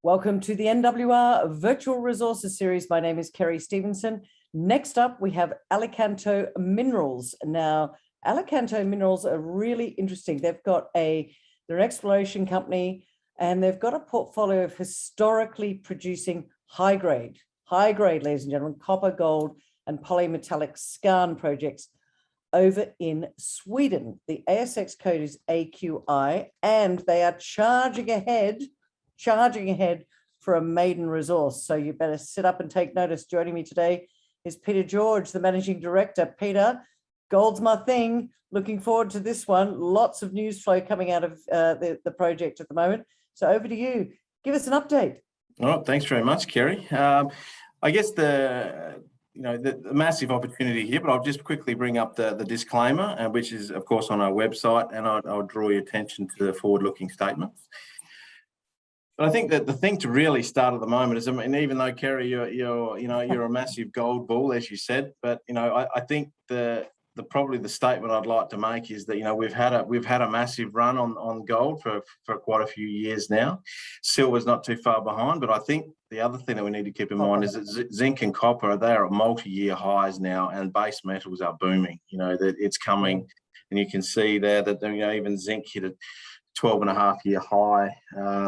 Welcome to the NWR Virtual Resources Series. My name is Kerry Stevenson. Next up, we have Alicanto Minerals. Now, Alicanto Minerals are really interesting. They're an exploration company, and they've got a portfolio of historically producing high grade, ladies and gentlemen, copper, gold, and polymetallic skarn projects over in Sweden. The ASX code is AQI, and they are charging ahead for a maiden resource. So you better sit up and take notice. Joining me today is Peter George, the Managing Director. Peter, gold's my thing. Looking forward to this one. Lots of news flow coming out of the project at the moment. So over to you. Give us an update. Oh, thanks very much, Kerry. I guess the massive opportunity here, but I'll just quickly bring up the disclaimer, which is, of course, on our website, and I'll draw your attention to the forward-looking statements. But I think that the thing to really start at the moment is, I mean, even though, Kerry, you're a massive gold bull, as you said, but I think probably the statement I'd like to make is that we've had a massive run on gold for quite a few years now. Silver's not too far behind, but I think the other thing that we need to keep in mind is that zinc and copper, they are at multi-year highs now, and base metals are booming. That it's coming, and you can see there that even zinc hit a 12.5-year high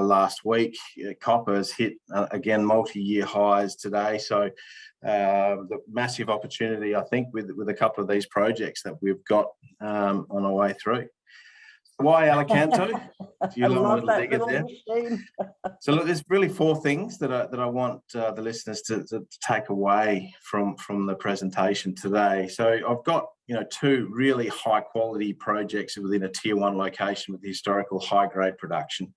last week. Copper has hit again multi-year highs today. So the massive opportunity, I think, with a couple of these projects that we've got on our way through. Why Alicanto? So look, there's really four things that I want the listeners to take away from the presentation today. So I've got two really high quality projects within a tier 1 location with historical high grade production,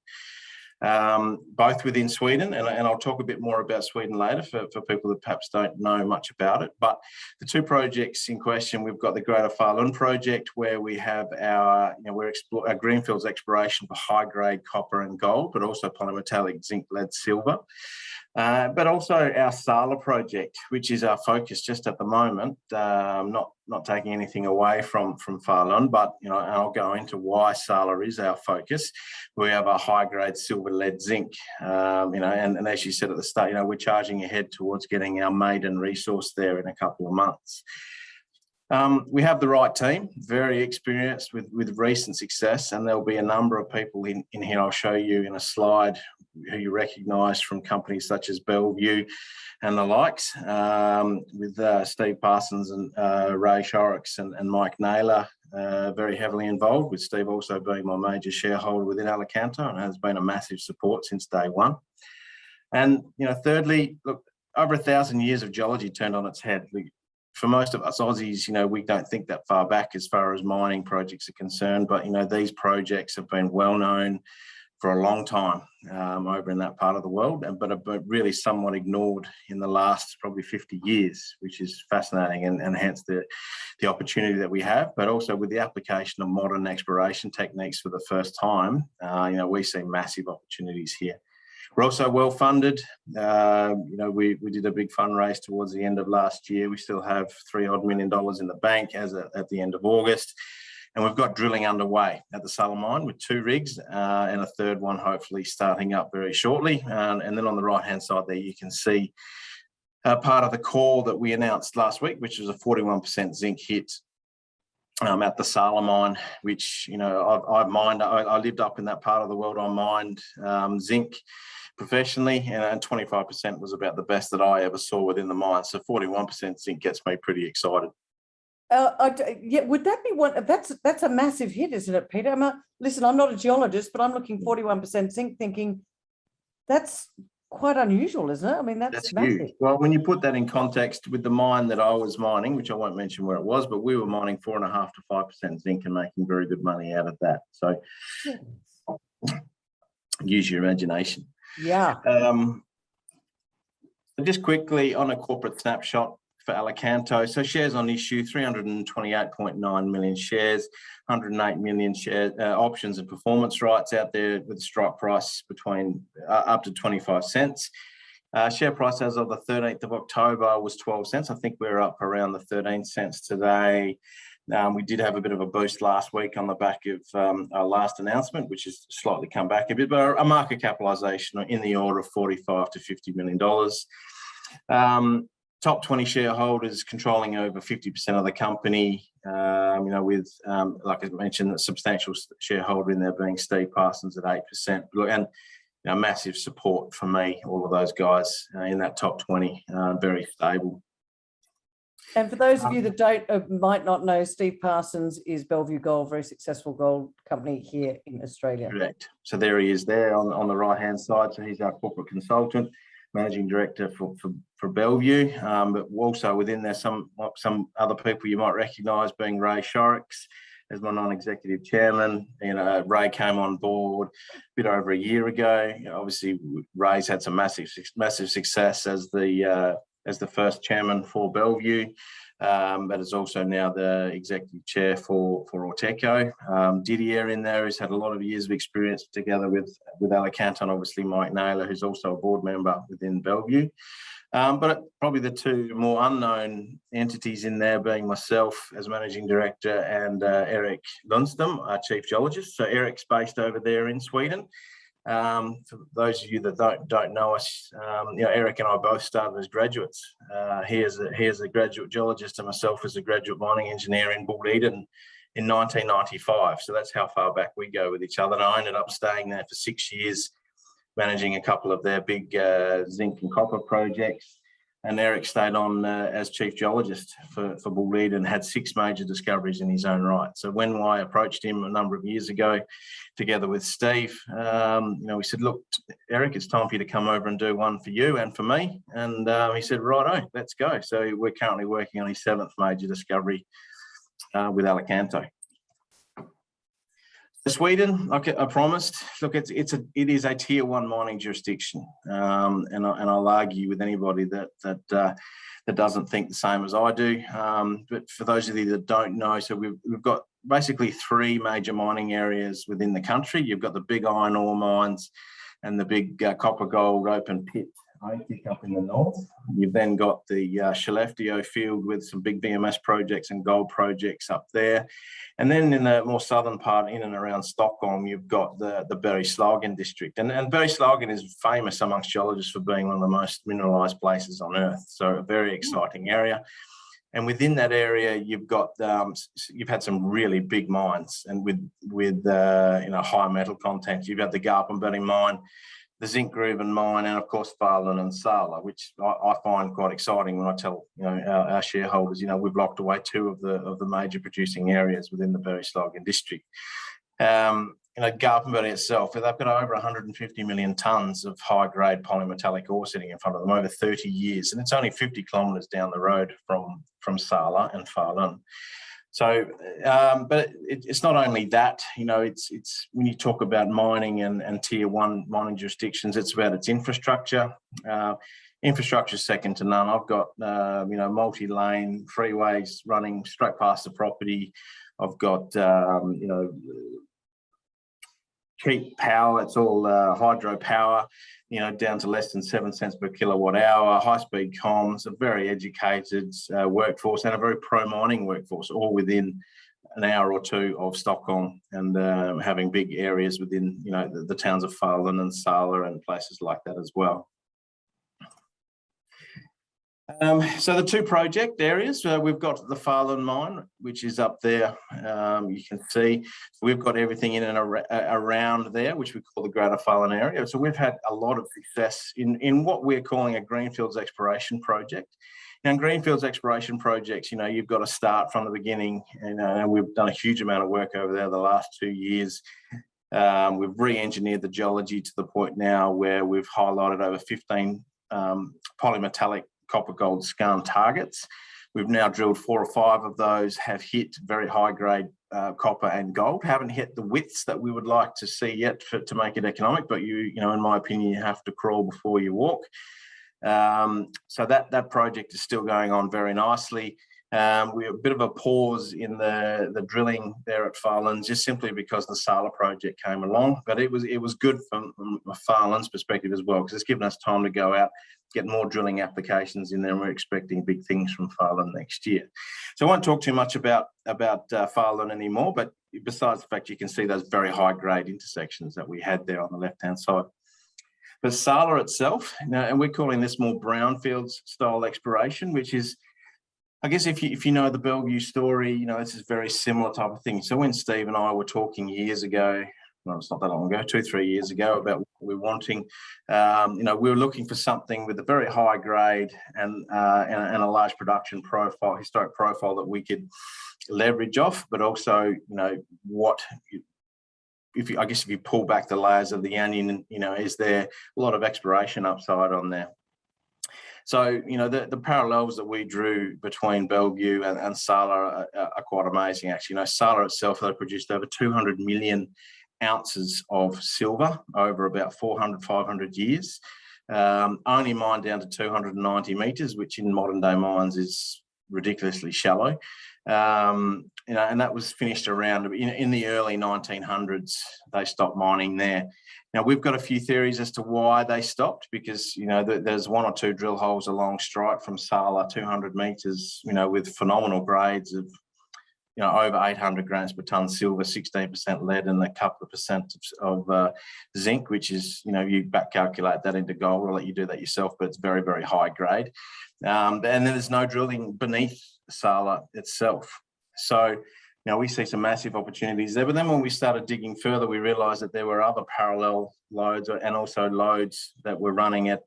both within Sweden, and I'll talk a bit more about Sweden later for people that perhaps don't know much about it. But the two projects in question, we've got the Greater Falun Project, where we have our greenfields exploration for high grade copper and gold, but also polymetallic zinc, lead, silver. But also our Sala Project, which is our focus just at the moment, not taking anything away from Falun, but I'll go into why Sala is our focus. We have a high-grade silver, lead, zinc, and as you said at the start, we're charging ahead towards getting our maiden resource there in a couple of months. We have the right team, very experienced with recent success, and there'll be a number of people in here I'll show you in a slide who you recognise from companies such as Bellevue and the likes, with Steve Parsons and Ray Shorrocks and Mike Naylor very heavily involved, with Steve also being my major shareholder within Alicanto and has been a massive support since day one. And thirdly, look, over 1,000 years of geology turned on its head. For most of us Aussies, we don't think that far back as far as mining projects are concerned, but these projects have been well known for a long time over in that part of the world, but have been really somewhat ignored in the last probably 50 years, which is fascinating, and hence the opportunity that we have. But also with the application of modern exploration techniques for the first time, we see massive opportunities here. We're also well funded. We did a big fundraise towards the end of last year. We still have $3 million in the bank at the end of August. And we've got drilling underway at the Sala mine with 2 rigs and a third one hopefully starting up very shortly. And then on the right-hand side there, you can see part of the core that we announced last week, which was a 41% zinc hit at the Sala mine, which, I lived up in that part of the world. I mined zinc professionally, and 25% was about the best that I ever saw within the mine. So 41% zinc gets me pretty excited. Would that be one? That's a massive hit, isn't it, Peter? Listen, I'm not a geologist, but I'm looking 41% zinc, thinking that's quite unusual, isn't it? I mean, that's massive. Huge. Well, when you put that in context with the mine that I was mining, which I won't mention where it was, but we were mining 4.5 to 5% zinc and making very good money out of that. So use your imagination. Yeah. Just quickly on a corporate snapshot for Alicanto. So shares on issue, 328.9 million shares, 108 million share options and performance rights out there with a strike price between up to 25 cents. Share price as of the 13th of October was 12 cents. I think we're up around the 13 cents today. We did have a bit of a boost last week on the back of our last announcement, which has slightly come back a bit, but a market capitalisation in the order of $45 to $50 million. Top 20 shareholders controlling over 50% of the company, with, like I mentioned, a substantial shareholder in there being Steve Parsons at 8%. And massive support from me, all of those guys in that top 20, very stable. And for those of you that might not know, Steve Parsons is Bellevue Gold, very successful gold company here in Australia. Correct. So there he is there on the right-hand side. So he's our corporate consultant, managing director for Bellevue. But also within there, some other people you might recognise, being Ray Shorrocks as my non-executive chairman. Ray came on board a bit over a year ago. Obviously, Ray's had some massive success as the first chairman for Bellevue, but is also now the executive chair for Orteco. Didier in there has had a lot of years of experience together with Alicanto, and obviously Mike Naylor, who's also a board member within Bellevue. But probably the two more unknown entities in there being myself as managing director and Eric Lundström, our chief geologist. So Eric's based over there in Sweden. For those of you that don't know us, Eric and I both started as graduates. He is a graduate geologist and myself as a graduate mining engineer in Boliden in 1995. So that's how far back we go with each other. And I ended up staying there for 6 years, managing a couple of their big zinc and copper projects. And Eric stayed on as chief geologist for Boliden and had 6 major discoveries in his own right. So when I approached him a number of years ago, together with Steve, we said, look, Eric, it's time for you to come over and do one for you and for me. And he said, righto, let's go. So we're currently working on his 7th major discovery with Alicanto. Sweden, like I promised, look, it is a tier 1 mining jurisdiction, and I'll argue with anybody that doesn't think the same as I do. But for those of you that don't know, so we've got basically 3 major mining areas within the country. You've got the big iron ore mines and the big copper gold open pit up in the north. You've then got the Skellefteå field with some big VMS projects and gold projects up there. And then in the more southern part, in and around Stockholm, you've got the Bergslagen district. And Bergslagen is famous amongst geologists for being one of the most mineralised places on Earth. So a very exciting area. And within that area, you've got you've had some really big mines, and with high metal content. You've had the Garpenberg mine, the Zinkgruvan mine, and of course Falun and Sala, which I find quite exciting when I tell our shareholders, we've locked away 2 of the major producing areas within the Bergslagen district. Garpenberg itself, they've got over 150 million tonnes of high-grade polymetallic ore sitting in front of them over 30 years, and it's only 50 kilometres down the road from Sala and Falun. So, but it's not only that, it's when you talk about mining and tier 1 mining jurisdictions, it's about its infrastructure. Infrastructure is second to none. I've got, multi-lane freeways running straight past the property. I've got, cheap power. It's all hydro power, down to less than 7 cents per kilowatt hour, high-speed comms, a very educated workforce and a very pro-mining workforce, all within an hour or 2 of Stockholm, and having big areas within, the towns of Falun and Sala and places like that as well. So the 2 project areas, we've got the Falun mine, which is up there. You can see we've got everything in and around there, which we call the Greater Falun area. So we've had a lot of success in what we're calling a greenfields exploration project. Now, in greenfields exploration projects, you've got to start from the beginning, and we've done a huge amount of work over there the last 2 years. We've re-engineered the geology to the point now where we've highlighted over 15 polymetallic copper gold skarn targets. We've now drilled 4 or 5 of those, have hit very high grade copper and gold. Haven't hit the widths that we would like to see yet to make it economic, but in my opinion, you have to crawl before you walk. So that project is still going on very nicely. We have a bit of a pause in the drilling there at Falun, just simply because the Sala Project came along. But it was good from Falun's perspective as well, because it's given us time to go out, get more drilling applications in there, and we're expecting big things from Falun next year. So I won't talk too much about Falun anymore, but besides the fact you can see those very high grade intersections that we had there on the left-hand side. But Sala itself, and we're calling this more brownfields style exploration, which is, I guess if you know the Bellevue story, this is very similar type of thing. So when Steve and I were talking years ago, well, it's not that long ago, 2-3 years ago, about what we were wanting, we were looking for something with a very high grade and a large production profile, historic profile that we could leverage off, but also, if you pull back the layers of the onion, is there a lot of exploration upside on there? So, the parallels that we drew between Bellevue and Sala are quite amazing, actually. Sala itself, they produced over 200 million ounces of silver over about 400-500 years, only mined down to 290 metres, which in modern day mines is ridiculously shallow. And that was finished around in the early 1900s. They stopped mining there. Now, we've got a few theories as to why they stopped, because there's 1 or 2 drill holes along strike from Sala, 200 metres, with phenomenal grades of over 800 grams per tonne silver, 16% lead, and a couple of percent of zinc, which is, you back calculate that into gold. I'll let you do that yourself, but it's very, very high grade. And then there's no drilling beneath Sala itself. So, we see some massive opportunities there. But then when we started digging further, we realised that there were other parallel lodes and also lodes that were running at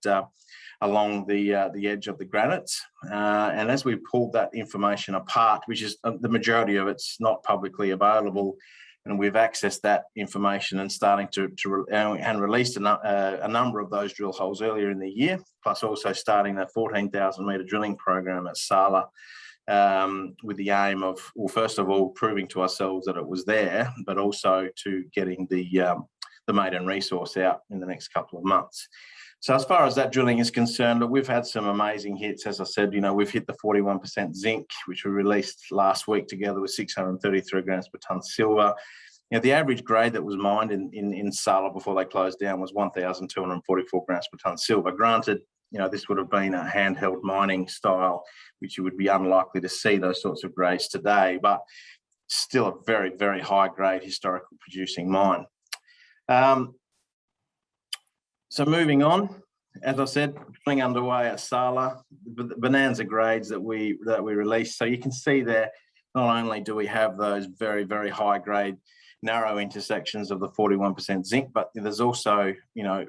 along the edge of the granites. And as we pulled that information apart, which is the majority of it's not publicly available, and we've accessed that information and starting and released a number of those drill holes earlier in the year, plus also starting that 14,000 metre drilling program at Sala, with the aim of, well, first of all, proving to ourselves that it was there, but also to getting the Maiden resource out in the next couple of months. So as far as that drilling is concerned, we've had some amazing hits. As I said, we've hit the 41% zinc, which we released last week together with 633 grams per tonne silver. The average grade that was mined in Sala before they closed down was 1,244 grams per tonne silver. Granted, this would have been a handheld mining style, which you would be unlikely to see those sorts of grades today, but still a very, very high grade historical producing mine. So moving on, as I said, drilling underway at Sala, the bonanza grades that we released. So you can see there, not only do we have those very, very high grade narrow intersections of the 41% zinc, but there's also,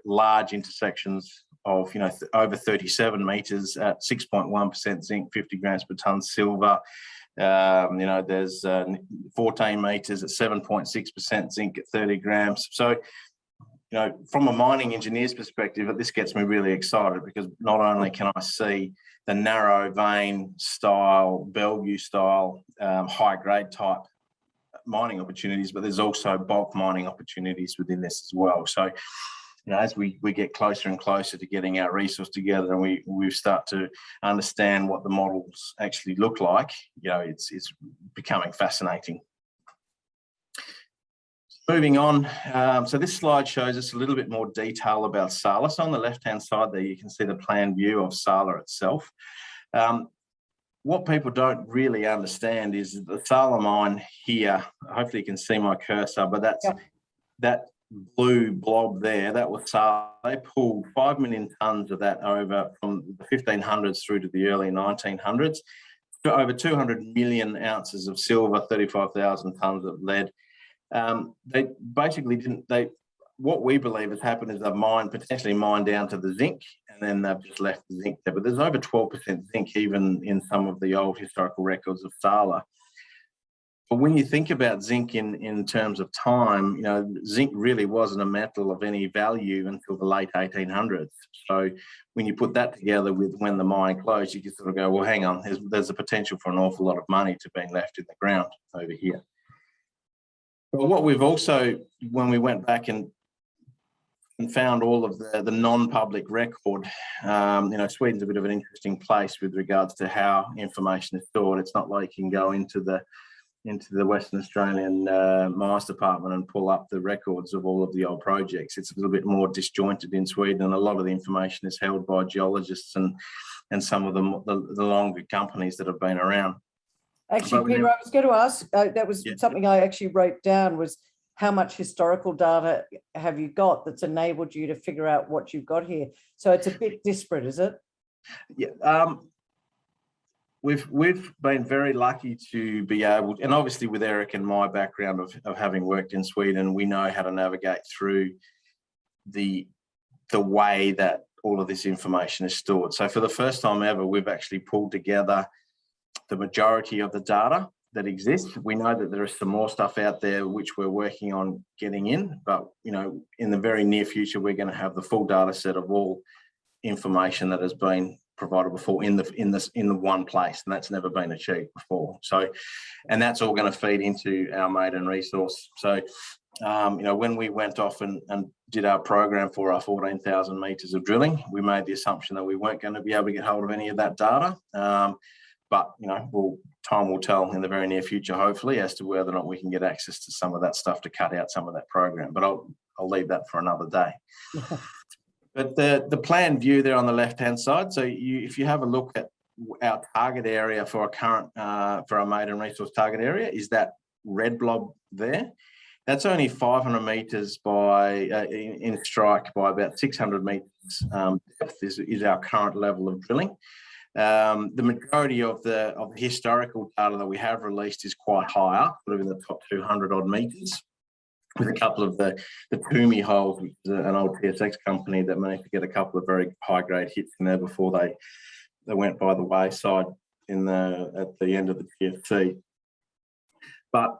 large intersections of, over 37 metres at 6.1% zinc, 50 grams per tonne silver. There's 14 metres at 7.6% zinc at 30 grams. So, from a mining engineer's perspective, this gets me really excited, because not only can I see the narrow vein style, Bellevue style, high grade type mining opportunities, but there's also bulk mining opportunities within this as well. So, as we get closer and closer to getting our resource together, and we start to understand what the models actually look like, it's becoming fascinating. Moving on, so this slide shows us a little bit more detail about Sala. So on the left-hand side there, you can see the plan view of Sala itself. What people don't really understand is the Sala mine here, hopefully you can see my cursor, but that blue blob there, that was Sala. They pulled 5 million tonnes of that over from the 1500s through to the early 1900s, over 200 million ounces of silver, 35,000 tonnes of lead. They basically what we believe has happened is they've potentially mined down to the zinc, and then they've just left the zinc there. But there's over 12% zinc even in some of the old historical records of Sala. But when you think about zinc in terms of time, zinc really wasn't a metal of any value until the late 1800s. So when you put that together with when the mine closed, you can sort of go, well, hang on, there's a potential for an awful lot of money to be left in the ground over here. But what we've also, when we went back and and found all of the non-public record. Sweden's a bit of an interesting place with regards to how information is stored. It's not like you can go into the Western Australian Mines Department and pull up the records of all of the old projects. It's a little bit more disjointed in Sweden, and a lot of the information is held by geologists and some of the longer companies that have been around. Actually, Peter, I was going to ask, that was something I actually wrote down, was how much historical data have you got that's enabled you to figure out what you've got here? So it's a bit disparate, is it? Yeah. We've been very lucky to be able, and obviously with Eric and my background of having worked in Sweden, we know how to navigate through the way that all of this information is stored. So for the first time ever, we've actually pulled together the majority of the data that exists. We know that there is some more stuff out there which we're working on getting in, but in the very near future, we're going to have the full data set of all information that has been provided before in the one place, and that's never been achieved before. So, and that's all going to feed into our Maiden resource. So, when we went off and did our program for our 14,000 meters of drilling, we made the assumption that we weren't going to be able to get hold of any of that data. But time will tell in the very near future, hopefully, as to whether or not we can get access to some of that stuff to cut out some of that program. But I'll leave that for another day. But the plan view there on the left-hand side, so if you have a look at our target area for our current, for our Maiden resource target area, is that red blob there. That's only 500 meters in strike by about 600 meters depth is our current level of drilling. The majority of the historical data that we have released is quite high up, sort of in the top 200 odd meters, with a couple of the Toomey holes, which is an old TSX company that managed to get a couple of very high-grade hits in there before they went by the wayside at the end of the TFC. But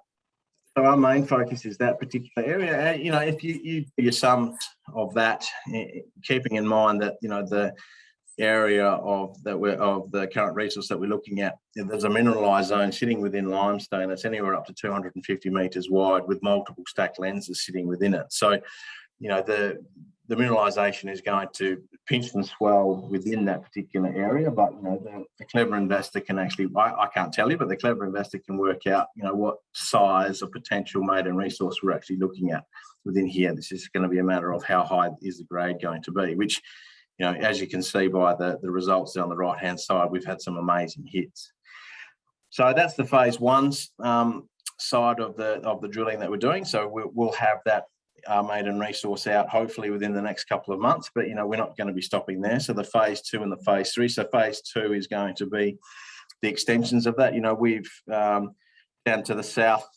so our main focus is that particular area. If you do your sums of that, keeping in mind that the area of the current resource that we're looking at, there's a mineralized zone sitting within limestone that's anywhere up to 250 meters wide, with multiple stacked lenses sitting within it. So, the mineralization is going to pinch and swell within that particular area, but the clever investor can actually, I can't tell you, but the clever investor can work out what size of potential maiden resource we're actually looking at within here. This is going to be a matter of how high is the grade going to be, which as you can see by the results down the right-hand side, we've had some amazing hits. So that's the phase one side of the drilling that we're doing. So we'll have that maiden resource out hopefully within the next couple of months, but we're not going to be stopping there. So the phase two and the phase three. So phase two is going to be the extensions of that. We've down to the south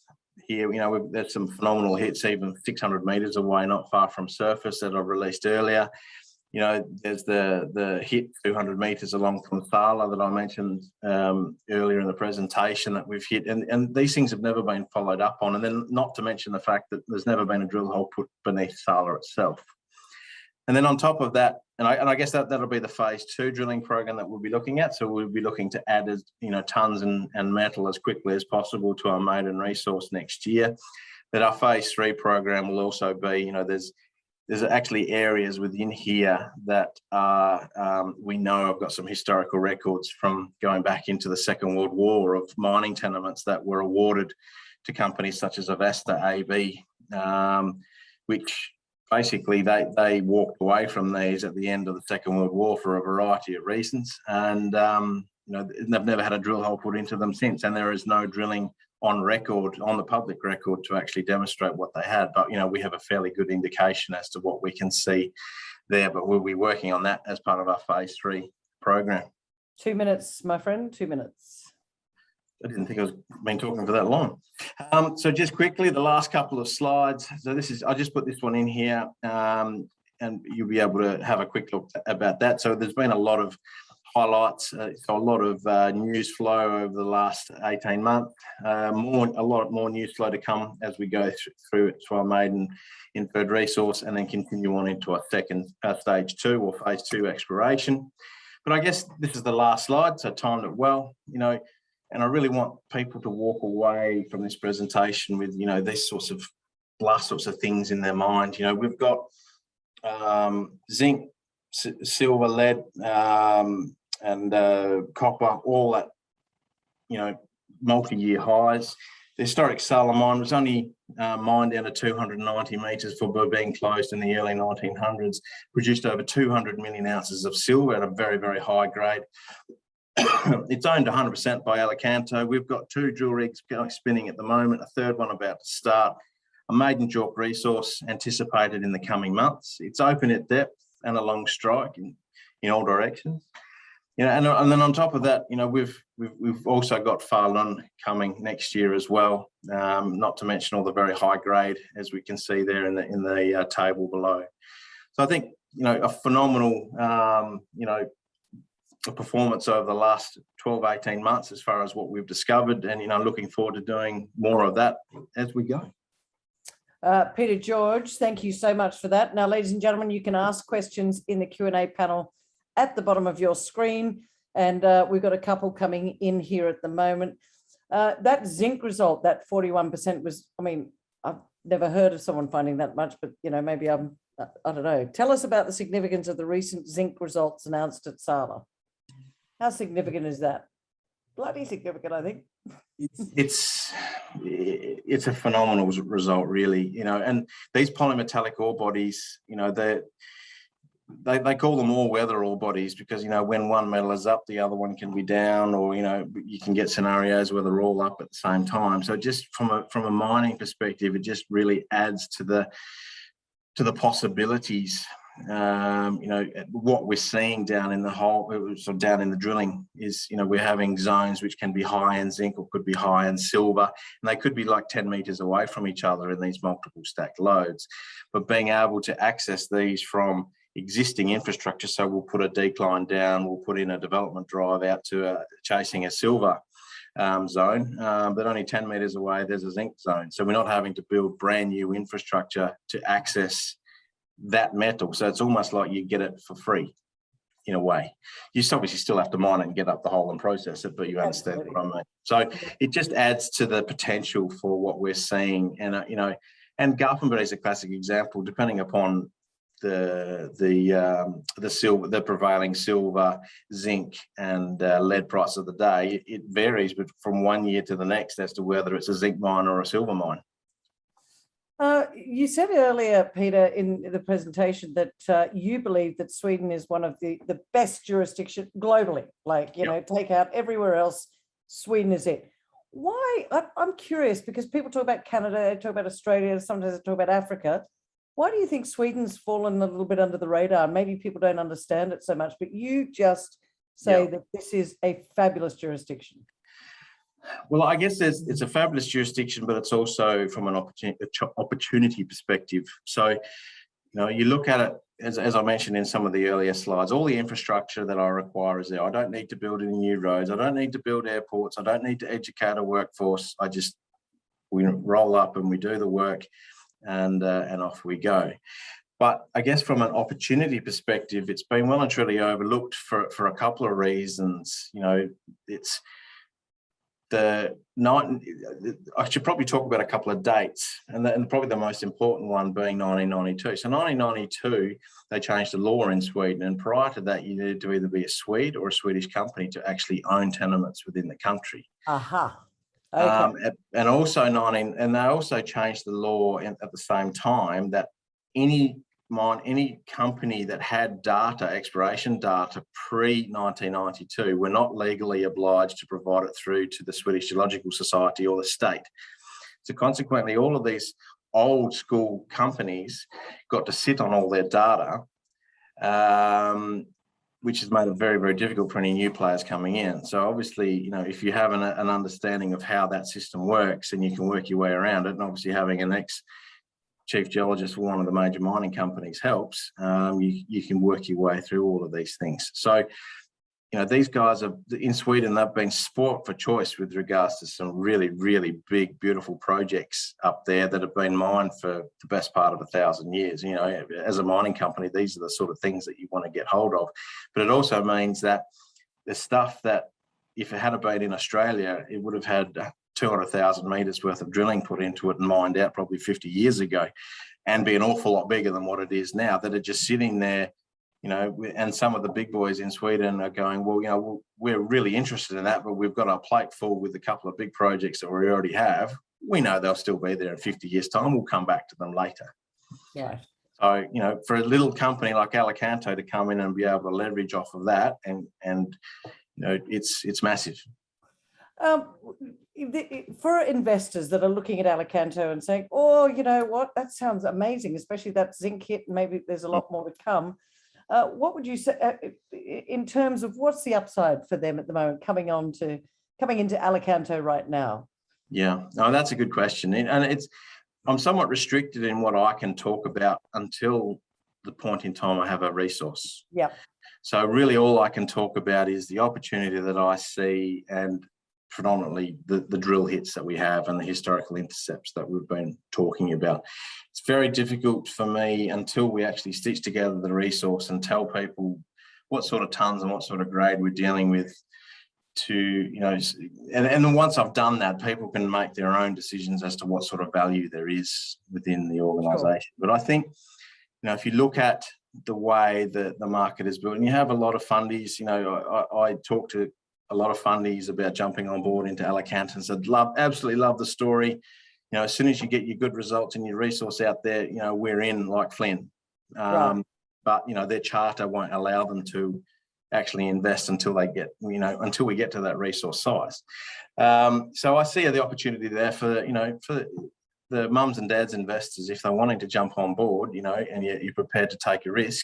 here, there's some phenomenal hits, even 600 meters away, not far from surface, that I've released earlier. There's the hit 200 meters along from Sala that I mentioned earlier in the presentation that we've hit, and these things have never been followed up on. And then not to mention the fact that there's never been a drill hole put beneath Sala itself. And then on top of that, and I guess that'll be the phase two drilling program that we'll be looking at. So we'll be looking to add tons and metal as quickly as possible to our maiden resource next year. But our phase three program will also be, there's actually areas within here that we know have got some historical records from going back into the Second World War of mining tenements that were awarded to companies such as ASXAQI, which basically they walked away from these at the end of the Second World War for a variety of reasons, and they've never had a drill hole put into them since, and there is no drilling on record, on the public record, to actually demonstrate what they had. But we have a fairly good indication as to what we can see there, but we'll be working on that as part of our phase three program. 2 minutes, my friend, 2 minutes. I didn't think I was been talking for that long. So just quickly, the last couple of slides. So I just put this one in here, and you'll be able to have a quick look about that. So there's been a lot of highlights, so a lot of news flow over the last 18 months, a lot more news flow to come as we go through to our maiden inferred resource, and then continue on into our second stage two or phase two exploration. But I guess this is the last slide, so timed it well, and I really want people to walk away from this presentation with, these sorts of last sorts of things in their mind. We've got zinc, silver, lead, and copper, all at, multi-year highs. The historic Sala mine was only mined down to 290 metres for being closed in the early 1900s, produced over 200 million ounces of silver at a very, very high grade. It's owned 100% by Alicanto. We've got 2 drill rigs spinning at the moment, a third one about to start, a maiden JORC resource anticipated in the coming months. It's open at depth and along strike in all directions. And then on top of that, we've also got Falun coming next year as well. Not to mention all the very high grade, as we can see there in the table below. So I think a phenomenal performance over the last 12, 18 months as far as what we've discovered, and looking forward to doing more of that as we go. Peter George, thank you so much for that. Now, ladies and gentlemen, you can ask questions in the Q&A panel at the bottom of your screen, and we've got a couple coming in here at the moment. That zinc result, that 41% was, I've never heard of someone finding that much, but maybe I don't know. Tell us about the significance of the recent zinc results announced at Sala. How significant is that? Bloody significant, I think. It's a phenomenal result, really. And these polymetallic ore bodies, they call them all-weather ore bodies because, when one metal is up, the other one can be down, or, you can get scenarios where they're all up at the same time. So just from a mining perspective, it just really adds to the possibilities. What we're seeing down in the hole, so down in the drilling is, we're having zones which can be high in zinc or could be high in silver, and they could be like 10 meters away from each other in these multiple stacked lodes. But being able to access these from existing infrastructure, so we'll put a decline down, we'll put in a development drive out to chasing a silver zone, but only 10 meters away there's a zinc zone. So we're not having to build brand new infrastructure to access that metal. So it's almost like you get it for free in a way. You obviously still have to mine it and get up the hole and process it, but you understand what I mean. So it just adds to the potential for what we're seeing. And and Garpenberg is a classic example. Depending upon the silver, the prevailing silver, zinc, and lead price of the day, it varies, but from one year to the next as to whether it's a zinc mine or a silver mine. You said earlier, Peter, in the presentation that you believe that Sweden is one of the best jurisdictions globally. Take out everywhere else, Sweden is it. Why? I'm curious, because people talk about Canada, they talk about Australia, sometimes they talk about Africa. Why do you think Sweden's fallen a little bit under the radar? Maybe people don't understand it so much, but you just say that this is a fabulous jurisdiction. Well, I guess it's a fabulous jurisdiction, but it's also from an opportunity perspective. So, you look at it, as I mentioned in some of the earlier slides, all the infrastructure that I require is there. I don't need to build any new roads. I don't need to build airports. I don't need to educate a workforce. We roll up and we do the work, and off we go. But I guess from an opportunity perspective, it's been well and truly overlooked for a couple of reasons. It's I should probably talk about a couple of dates, and probably the most important one being 1992. So 1992, they changed the law in Sweden, and prior to that, you needed to either be a Swede or a Swedish company to actually own tenements within the country. Aha. Okay. And they also changed the law at the same time that any company that had exploration data pre-1992 were not legally obliged to provide it through to the Swedish Geological Society or the state. So consequently, all of these old school companies got to sit on all their data, which has made it very, very difficult for any new players coming in. So obviously, if you have an understanding of how that system works and you can work your way around it, and obviously having an ex-chief geologist for one of the major mining companies helps, you can work your way through all of these things. So, these guys are in Sweden, they've been sport for choice with regards to some really, really big, beautiful projects up there that have been mined for the best part of 1,000 years. As a mining company, these are the sort of things that you want to get hold of. But it also means that the stuff that, if it had been in Australia, it would have had 200,000 metres worth of drilling put into it and mined out probably 50 years ago. and be an awful lot bigger than what it is now, that are just sitting there, you know, and some of the big boys in Sweden are going, well, you know, we're really interested in that, but we've got our plate full with a couple of big projects that we already have. We know they'll still be there in 50 years' time. We'll come back to them later. Right. So, you know, for a little company like Alicanto to come in and be able to leverage off of that, and you know, it's massive. For investors that are looking at Alicanto and saying, oh, you know what, that sounds amazing, especially that zinc hit, maybe there's a lot more to come. What would you say in terms of what's the upside for them at the moment coming into Alicanto right now? Yeah, no, that's a good question. And I'm somewhat restricted in what I can talk about until the point in time I have a resource. Yeah. So really all I can talk about is the opportunity that I see, and predominantly the drill hits that we have and the historical intercepts that we've been talking about. It's very difficult for me until we actually stitch together the resource and tell people what sort of tons and what sort of grade we're dealing with to, you know, and then once I've done that, people can make their own decisions as to what sort of value there is within the organisation. Sure. But I think, you know, if you look at the way that the market is built, and you have a lot of fundies, you know, I talk to a lot of fundies about jumping on board into Alicanto and said, absolutely love the story. You know, as soon as you get your good results and your resource out there, you know, we're in like Flynn. Right. But, you know, their charter won't allow them to actually invest until they get, you know, until we get to that resource size. So I see the opportunity there for, you know, for the mums and dads investors, if they're wanting to jump on board, you know, and you're prepared to take a risk,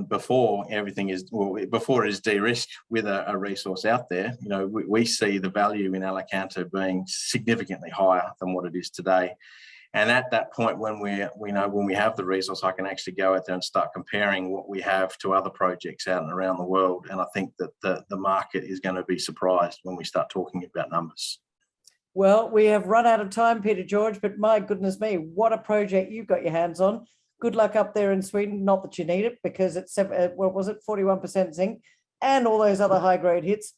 before everything is, well, before it is de-risked with a resource out there, you know, we see the value in Alicanto being significantly higher than what it is today. And at that point, when we have the resource, I can actually go out there and start comparing what we have to other projects out and around the world. And I think that the market is going to be surprised when we start talking about numbers. Well, we have run out of time, Peter George, but my goodness me, what a project you've got your hands on. Good luck up there in Sweden. Not that you need it, because it's, what was it, 41% zinc and all those other high-grade hits.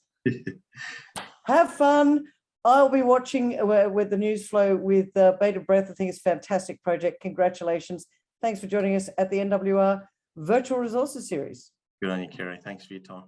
Have fun. I'll be watching with the news flow with Bated Breath. I think it's a fantastic project. Congratulations. Thanks for joining us at the NWR Virtual Resources Series. Good on you, Kerry. Thanks for your time.